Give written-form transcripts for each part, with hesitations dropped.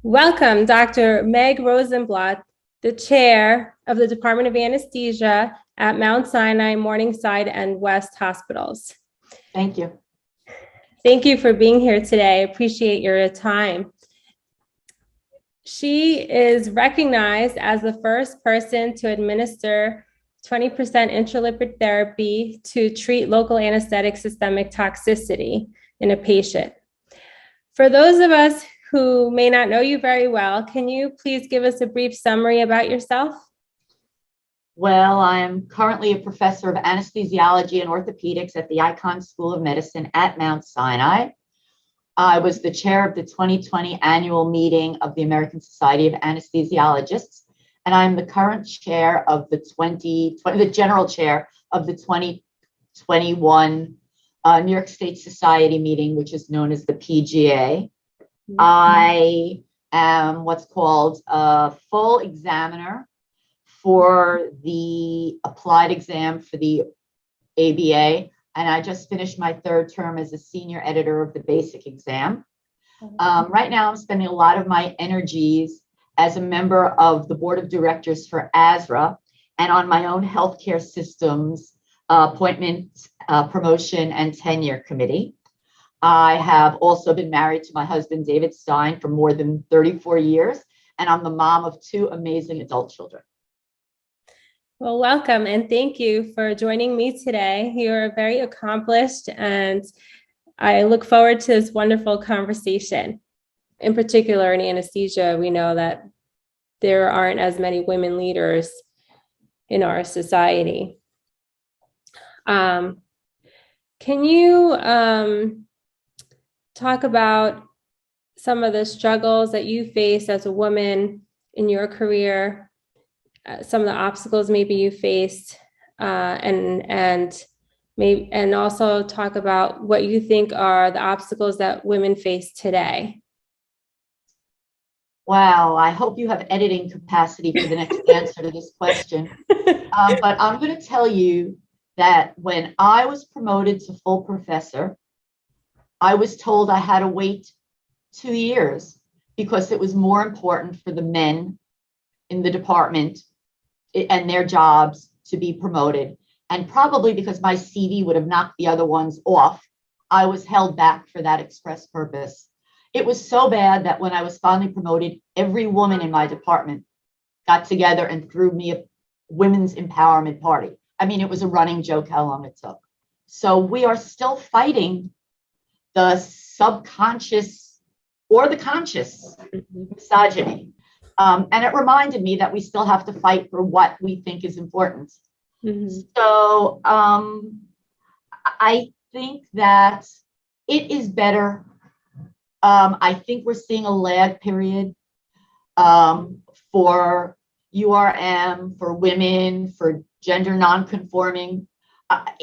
Welcome, Dr. Meg Rosenblatt, the chair of the Department of Anesthesia at Mount Sinai, Morningside, and West Hospitals. Thank you. Thank you for being here today. I appreciate your time. She is recognized as the first person to administer 20% intralipid therapy to treat local anesthetic systemic toxicity in a patient. For those of us who may not know you very well, can you please give us a brief summary about yourself? Well, I'm currently a professor of anesthesiology and orthopedics at the Icahn School of Medicine at Mount Sinai. I was the chair of the 2020 annual meeting of the American Society of Anesthesiologists, and I'm the current chair of the general chair of the 2021 New York State Society meeting, which is known as the PGA. Mm-hmm. I am what's called a full examiner for the applied exam for the ABA, and I just finished my third term as a senior editor of the basic exam. Right now, I'm spending a lot of my energies as a member of the board of directors for ASRA and on my own healthcare systems appointment, promotion, and tenure committee. I have also been married to my husband, David Stein, for more than 34 years, and I'm the mom of two amazing adult children. Well, welcome, and thank you for joining me today. You're very accomplished, and I look forward to this wonderful conversation. In particular, in anesthesia, we know that there aren't as many women leaders in our society. Can you talk about some of the struggles that you faced as a woman in your career, some of the obstacles maybe you faced, and also talk about what you think are the obstacles that women face today? Wow, I hope you have editing capacity for the next answer to this question. But I'm going to tell you that when I was promoted to full professor, I was told I had to wait 2 years because it was more important for the men in the department and their jobs to be promoted. And probably because my CV would have knocked the other ones off, I was held back for that express purpose. It was so bad that when I was finally promoted, every woman in my department got together and threw me a women's empowerment party. I mean, it was a running joke how long it took. So we are still fighting the subconscious or the conscious misogyny. And it reminded me that we still have to fight for what we think is important. Mm-hmm. So I think that it is better. I think we're seeing a lag period for URM, for women, for gender nonconforming.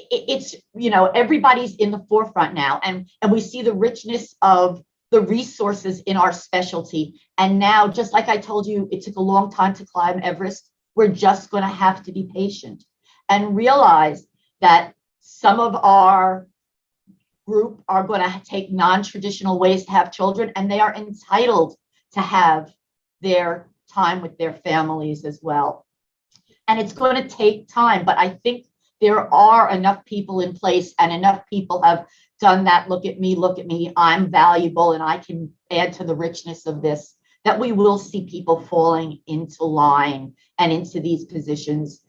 It's, everybody's in the forefront now, and we see the richness of the resources in our specialty. And now, just like I told you, it took a long time to climb Everest. We're just going to have to be patient and realize that some of our group are going to take non-traditional ways to have children, and they are entitled to have their time with their families as well. And it's going to take time, but I think there are enough people in place and enough people have done that. Look at me, I'm valuable and I can add to the richness of this, that we will see people falling into line and into these positions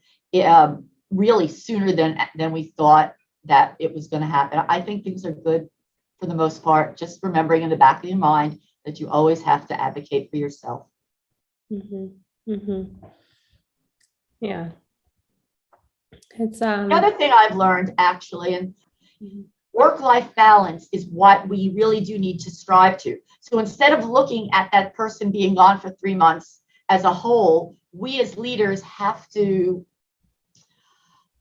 really sooner than we thought that it was going to happen. I think things are good for the most part, just remembering in the back of your mind that you always have to advocate for yourself. Mm-hmm. Mm-hmm. Yeah. It's the other thing I've learned, actually, and work-life balance is what we really do need to strive to. So instead of looking at that person being gone for 3 months as a whole, we as leaders have to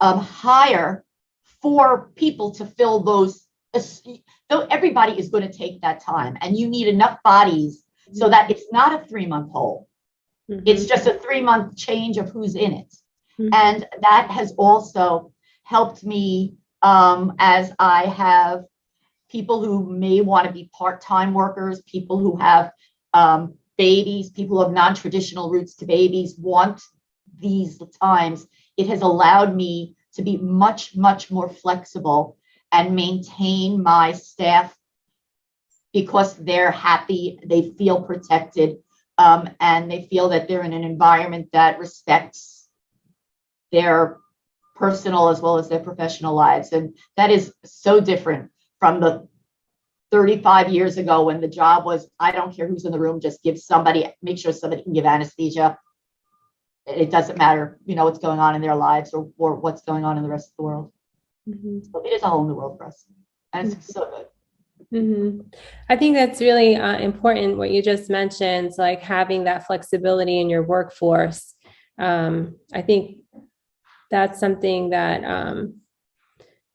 hire 4 people to fill those. Though everybody is going to take that time, and you need enough bodies so that it's not a 3-month hole. Mm-hmm. It's just a 3-month change of who's in it. Mm-hmm. And that has also helped me as I have people who may want to be part-time workers, people who have babies, people of non-traditional roots to babies want these times, it has allowed me to be much, much more flexible and maintain my staff because they're happy, they feel protected, and they feel that they're in an environment that respects their personal as well as their professional lives. And that is so different from the 35 years ago when the job was, I don't care who's in the room, just make sure somebody can give anesthesia. It doesn't matter, what's going on in their lives or what's going on in the rest of the world. Mm-hmm. So it is a whole new world for us. And it's so good. Mm-hmm. I think that's really important, what you just mentioned, like having that flexibility in your workforce. I think that's something that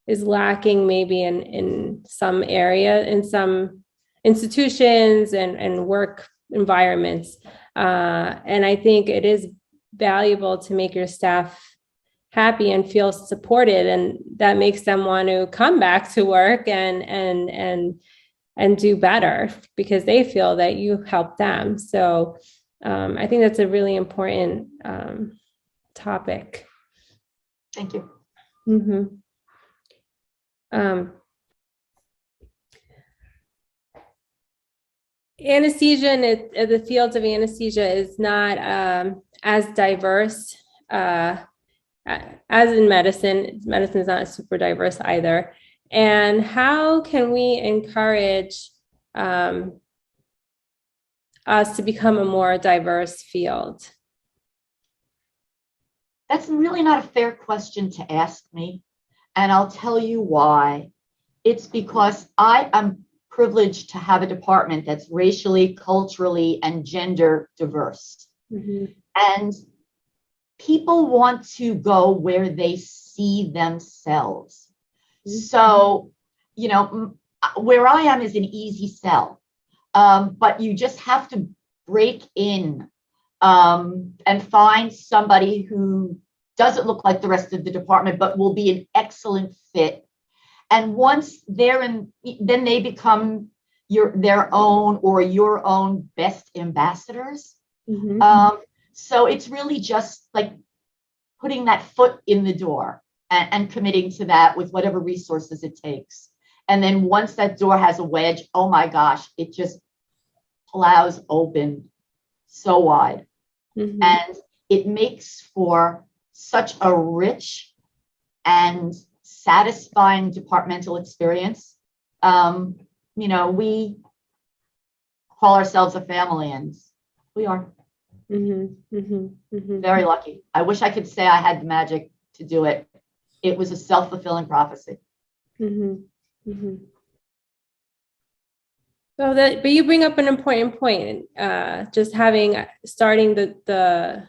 is lacking maybe in some area, in some institutions and work environments. And I think it is valuable to make your staff happy and feel supported, and that makes them want to come back to work and do better because they feel that you help them. So I think that's a really important topic. Thank you. Mm-hmm. Anesthesia and the fields of anesthesia is not as diverse as in medicine. Medicine is not super diverse either. And how can we encourage us to become a more diverse field? That's really not a fair question to ask me. And I'll tell you why. It's because I am privileged to have a department that's racially, culturally, and gender diverse. Mm-hmm. And people want to go where they see themselves. Mm-hmm. So, where I am is an easy sell, but you just have to break in and find somebody who doesn't look like the rest of the department, but will be an excellent fit. And once they're in, then they become their own or your own best ambassadors. Mm-hmm. So it's really just like putting that foot in the door and committing to that with whatever resources it takes. And then once that door has a wedge, oh my gosh, it just plows open so wide. Mm-hmm. And it makes for such a rich and satisfying departmental experience. We call ourselves a family, and we are. Mm-hmm, mm-hmm, mm-hmm. Very lucky. I wish I could say I had the magic to do it. It was a self-fulfilling prophecy. Mm-hmm, mm-hmm. So but you bring up an important point. Just starting the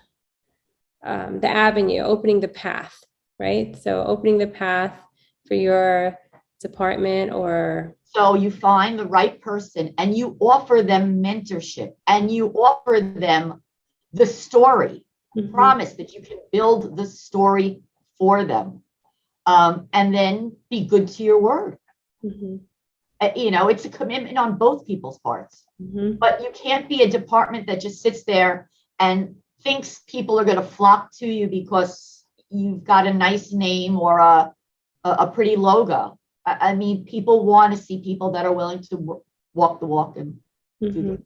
avenue, opening the path, right? So opening the path for your department So you find the right person and you offer them mentorship and you offer them the story, mm-hmm. Promise that you can build the story for them, and then be good to your word. Mm-hmm. It's a commitment on both people's parts, mm-hmm. But you can't be a department that just sits there and thinks people are going to flock to you because you've got a nice name or a pretty logo. I mean, people want to see people that are willing to walk the walk and mm-hmm. do the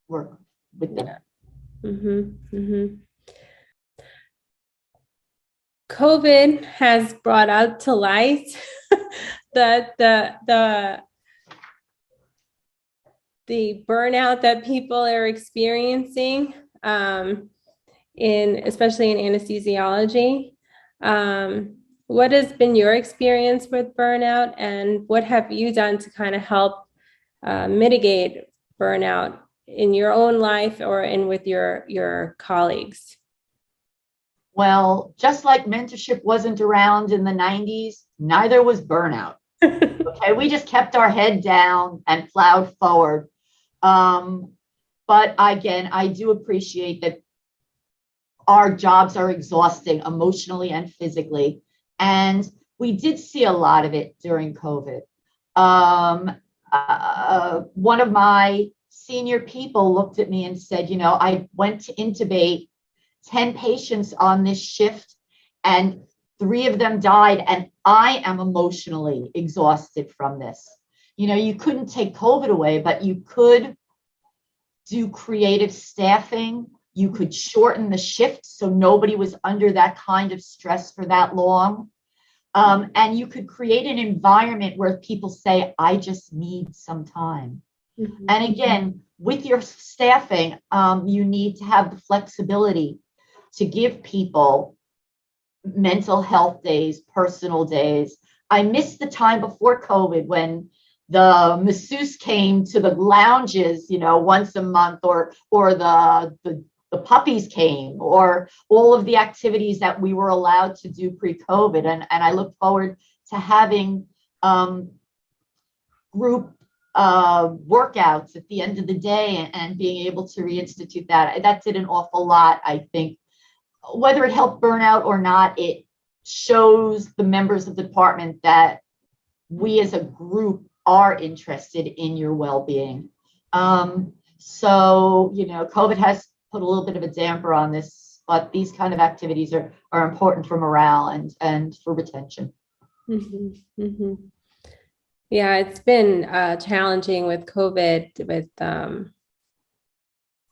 work with them. Yeah. Mm-hmm. Mm-hmm. COVID has brought out to light the burnout that people are experiencing, especially in anesthesiology. What has been your experience with burnout, and what have you done to kind of help mitigate burnout in your own life or with your colleagues? Well, just like mentorship wasn't around in the 90s, neither was burnout. Okay, we just kept our head down and plowed forward. But again, I do appreciate that our jobs are exhausting emotionally and physically. And we did see a lot of it during COVID. One of my senior people looked at me and said, I went to intubate 10 patients on this shift and 3 of them died, and I am emotionally exhausted from this. You couldn't take COVID away, but you could do creative staffing. You could shorten the shift so nobody was under that kind of stress for that long. And you could create an environment where people say, I just need some time. Mm-hmm. And again, with your staffing, you need to have the flexibility to give people mental health days, personal days. I missed the time before COVID when the masseuse came to the lounges, once a month, or the puppies came, or all of the activities that we were allowed to do pre-COVID. And I look forward to having group workouts at the end of the day and being able to reinstitute that. That did an awful lot, I think. Whether it helped burnout or not, it shows the members of the department that we as a group are interested in your well-being. So, COVID has put a little bit of a damper on this, but these kind of activities are important for morale and for retention. Mm-hmm. Mm-hmm. Yeah, it's been challenging with COVID, with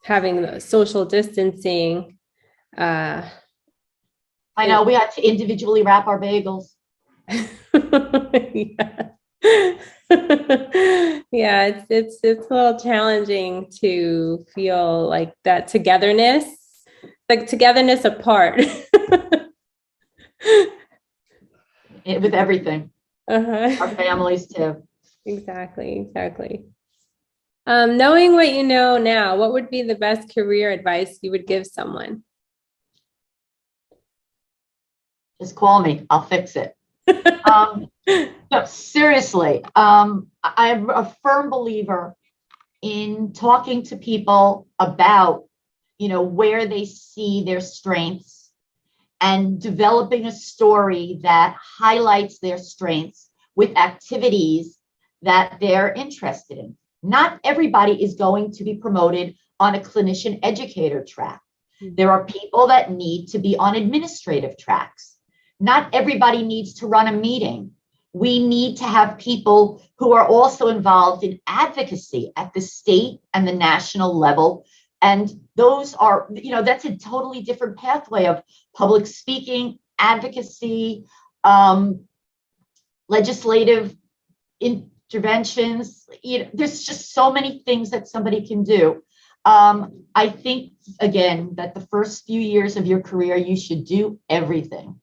having the social distancing. I know we had to individually wrap our bagels. Yeah. Yeah, it's a little challenging to feel like that togetherness apart. With everything. Uh-huh. Our families too. Exactly. Knowing what you know now, what would be the best career advice you would give someone? Just call me. I'll fix it. No, seriously. I'm a firm believer in talking to people about, where they see their strengths and developing a story that highlights their strengths with activities that they're interested in. Not everybody is going to be promoted on a clinician educator track. There are people that need to be on administrative tracks. Not everybody needs to run a meeting. We need to have people who are also involved in advocacy at the state and the national level. And those are, that's a totally different pathway of public speaking, advocacy, legislative interventions. There's just so many things that somebody can do. I think, again, that the first few years of your career, you should do everything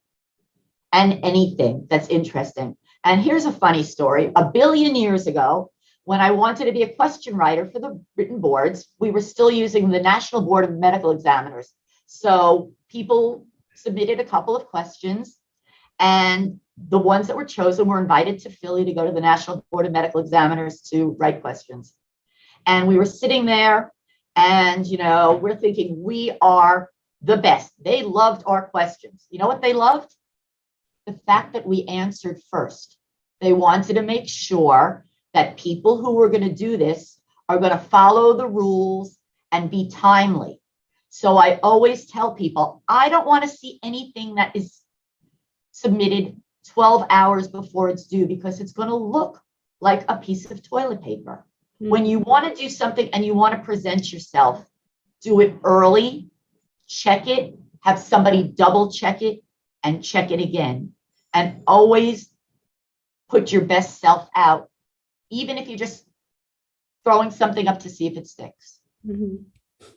and anything that's interesting. And here's a funny story. 1 billion years ago, when I wanted to be a question writer for the written boards, we were still using the National Board of Medical Examiners. So people submitted a couple of questions, and the ones that were chosen were invited to Philly to go to the National Board of Medical Examiners to write questions. And we were sitting there and, we're thinking we are the best. They loved our questions. You know what they loved? The fact that we answered first. They wanted to make sure that people who were going to do this are going to follow the rules and be timely. So I always tell people, I don't want to see anything that is submitted 12 hours before it's due, because it's going to look like a piece of toilet paper. Mm-hmm. When you want to do something and you want to present yourself, do it early, check it, have somebody double check it, and check it again. And always put your best self out, even if you're just throwing something up to see if it sticks. Mm-hmm.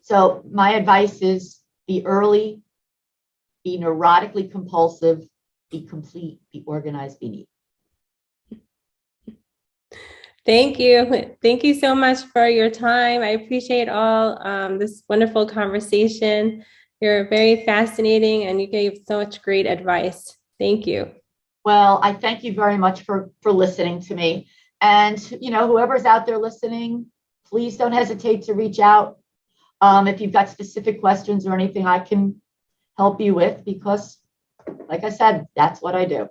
So my advice is be early, be neurotically compulsive, be complete, be organized, be neat. Thank you. Thank you so much for your time. I appreciate all this wonderful conversation. You're very fascinating and you gave so much great advice. Thank you. Well, I thank you very much for listening to me. And, whoever's out there listening, please don't hesitate to reach out if you've got specific questions or anything I can help you with, because, like I said, that's what I do.